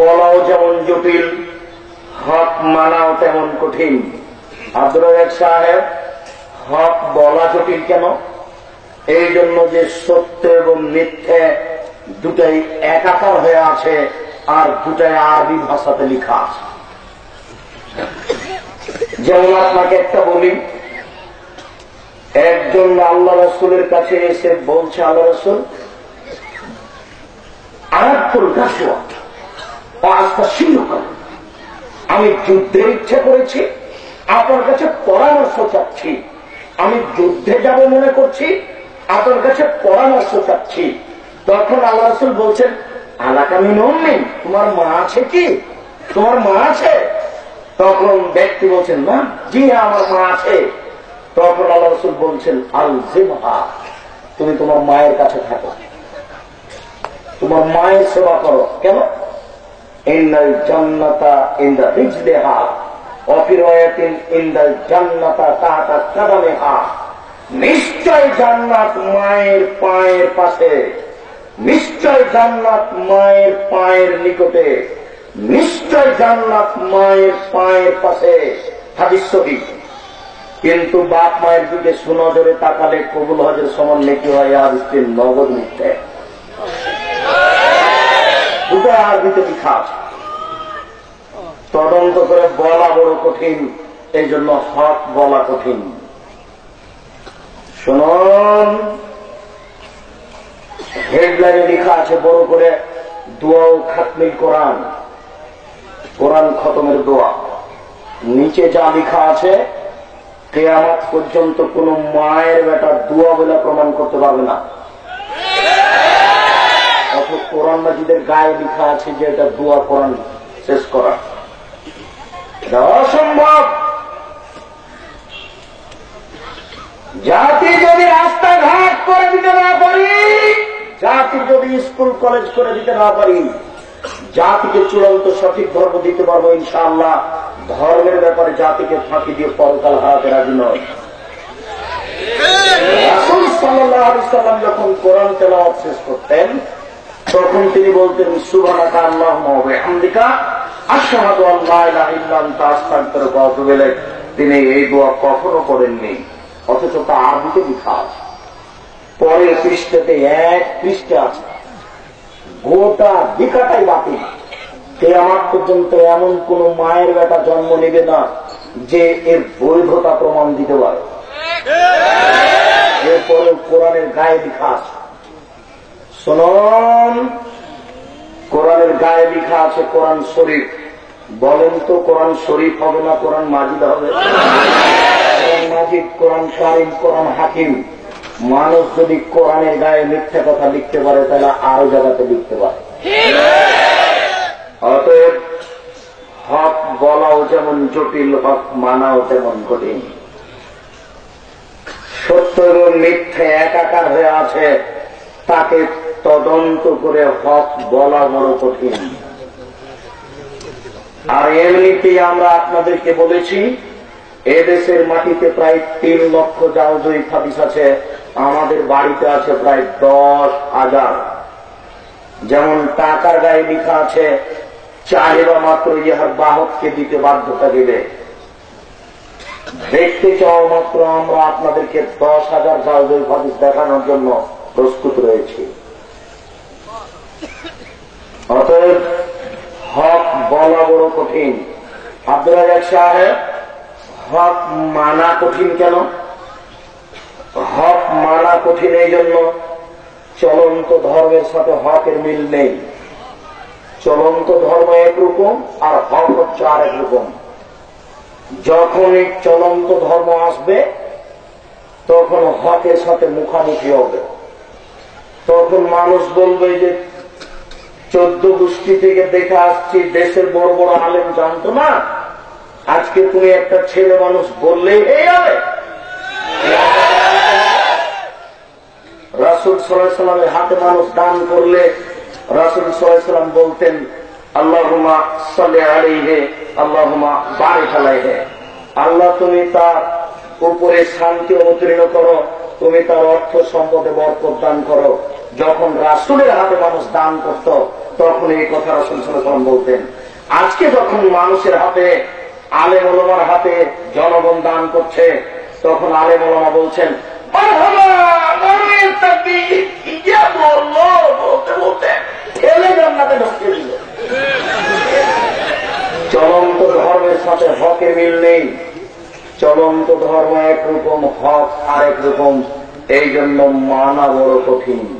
বলাও যেমন জটিল, হক মানাও তেমন কঠিন। আব্দুর রাজ্জাক সাহেব, হক বলা জটিল কেন? এই জন্য যে সত্য এবং মিথ্যে দুটাই একাকার হয়ে আছে, আর দুটাই আরবি ভাষাতে লেখা আছে। যেমন আপনাকে একটা বলি, একজন আল্লাহ রাসূলের কাছে এসে বলছে, আল্লাহ রাসূল, আমি যুদ্ধের ইচ্ছা করেছি, আপনার কাছে পরামর্শ চাচ্ছি। আমি যুদ্ধে যাব মনে করছি, আপনার কাছে পরামর্শ চাচ্ছি। তখন আল্লাহ রাসূল বলছেন, আলাকামিন উম্মিন, তোমার মা আছে কি? তোমার মা আছে? তখন ব্যক্তি বলছেন, না, জি হ্যাঁ, আমার মা আছে। তখন আল্লাহ রাসূল বলছেন, আলজিমহা, তুমি তোমার মায়ের কাছে থাকো, তোমার মায়ের সেবা করো। কেন? ইন্নাল জান্নাতা ইনদা রিজলিহা ওয়া ফি রাওয়ায়াতিন ইনদাল জান্নাতা তাহতা কাদামিহা, নিশ্চয় জান্নাত মায়ের পায়ের পাশে, নিশ্চয় জান্নাত মায়ের পায়ের নিকটে, নিশ্চয় জান্নাত মায়ের পায়ের পাশে। হাদিস সহিহ। কিন্তু বাপ মায়ের দিকে সুনজরে তাকালে কবুল হজের সমান নেকি হয়, আর স্ত্রীর নগদ মিথ্যে। দুটো আরবিতে লেখা আছে। তদন্ত করে বলা বড় কঠিন, এই জন্য হক বলা কঠিন। শুনুন, হেডলাইনে লেখা আছে বড় করে, দোয়া ও খাতমিল কোরআন, কোরআন খতমের দোয়া। নিচে যা লেখা আছে, কিয়ামত পর্যন্ত কোন মায়ের বেটা দোয়া বলে প্রমাণ করতে পারবে না। অথচ কোরআন মাজিদের গায়ে লেখা আছে যে এটা দোয়া কোরআন শেষ করা, এটা অসম্ভব। জাতি যদি রাস্তাঘাট করে দিতে না পারি, জাতি যদি স্কুল কলেজ করে দিতে না পারি, জাতিকে চূড়ান্ত সঠিক ধর্ম দিতে পারবো ইনশাআল্লাহ। ধর্মের ব্যাপারে জাতিকে ফাঁকি দিয়ে পরকাল হারাতে রাজি নয়। রাসূল সাল্লাল্লাহু আলাইহি ওয়াসাল্লাম যখন কোরআন তেলাওয়াত শেষ করতেন, তখন তিনি বলতেন, সুবহানাকা আল্লাহুম্মা ওয়া বিহামদিকা আশহাদু আল্লা ইলাহা ইল্লা আনতা আস্তাগফিরুকা ওয়া আতুবু ইলাইক। তিনি এই দোয়া কখনো করেননি, অথচ তা আরবিতে লেখা আছে। পরের পৃষ্ঠাতে এক পৃষ্ঠা আছে, গোটা বিকাটাই বাতিল। কিয়ামত পর্যন্ত এমন কোন মায়ের বেটা জন্ম নেবে না যে এর বৈধতা প্রমাণ দিতে পারে। এরপরে কোরআনের গায়ে লেখা আছে, শুনুন, কোরআনের গায়ে লেখা আছে কোরআন শরীফ। বলেন তো, কোরআন শরীফ হবে না কোরআন মাজিদ হবে? কোরআন মাজিদ, কোরআন কারীম, কোরআন হাকিম। মানুষ যদি কোরআনের গায়ে মিথ্যা কথা লিখতে পারে, তাহলে আরো জায়গাতে লিখতে পারে। অতএব হক বলাও যেমন জটিল, হক মানাও তেমন কঠিন। সত্য এবং মিথ্যা একাকার হয়ে আছে, তাকে তদন্ত করে হক বলা বড় কঠিন। আর এমনিতেই আমরা আপনাদেরকে বলেছি, এদেশের মাটিতে প্রায় 3 লক্ষ জাওজয়ী হাদিস আছে, আমাদের বাড়িতে আছে প্রায় 10,000। যেমন টাকার গায়ে লেখা আছে, চাহিদা মাত্র ইহার বাহককে দিতে বাধ্যতা দিবে। দেখতে চাও মাত্র আমরা আপনাদেরকে 10,000 জাওজয়ী হাদিস দেখানোর জন্য প্রস্তুত রয়েছি। অতএব হক বলা বড় কঠিন। আব্দুর রাজ্জাক সাহেব, হক মানা কঠিন কেন? হক মানা কঠিন এই জন্য, চলন্ত ধর্মের সাথে হকের মিল নেই। চলন্ত ধর্ম একরকম, আর হক হচ্ছে আর একরকম। যখন এই চলন্ত ধর্ম আসবে, তখন হকের সাথে মুখামুখি হবে। তখন মানুষ বলবে যে 14 গোষ্ঠী থেকে দেখে আসছি, দেশের বড় বড় আলেম জানতো না, আজকে তুমি একটা ছেলে মানুষ বললেই হয়ে যাবে। রাসূল সাল্লাল্লাহু আলাইহি ওয়াসাল্লামের হাতে মানুষ দান করলে রাসূল সাল্লাল্লাহু আলাইহি ওয়াসাল্লাম বলতেন, আল্লাহুম্মা সাল্লি আলাইহি আল্লাহুম্মা বারিক আলাইহি। আল্লাহ, তুমি তার উপরে শান্তি অবতীর্ণ করো, তুমি তার অর্থ সম্পদে বরকত দান করো। যখন রাসূলের হাতে মানুষ দান করত তখন এই কথা রাসূল সাল্লাল্লাহু আলাইহি ওয়াসাল্লাম বলতেন। আজকে যখন মানুষের হাতে, আলেম ওলামার হাতে জনগণ দান করছে, তখন আলেম ওলামা বলছেন বলতে বলতে ঠেলে জান্নাতে ঢুকিয়ে দিল। চলন্ত ধর্মের সাথে হকের মিল নেই। চলন্ত ধর্ম একরকম, হক আরেক রকম। এই জন্য মানা বড় কঠিন।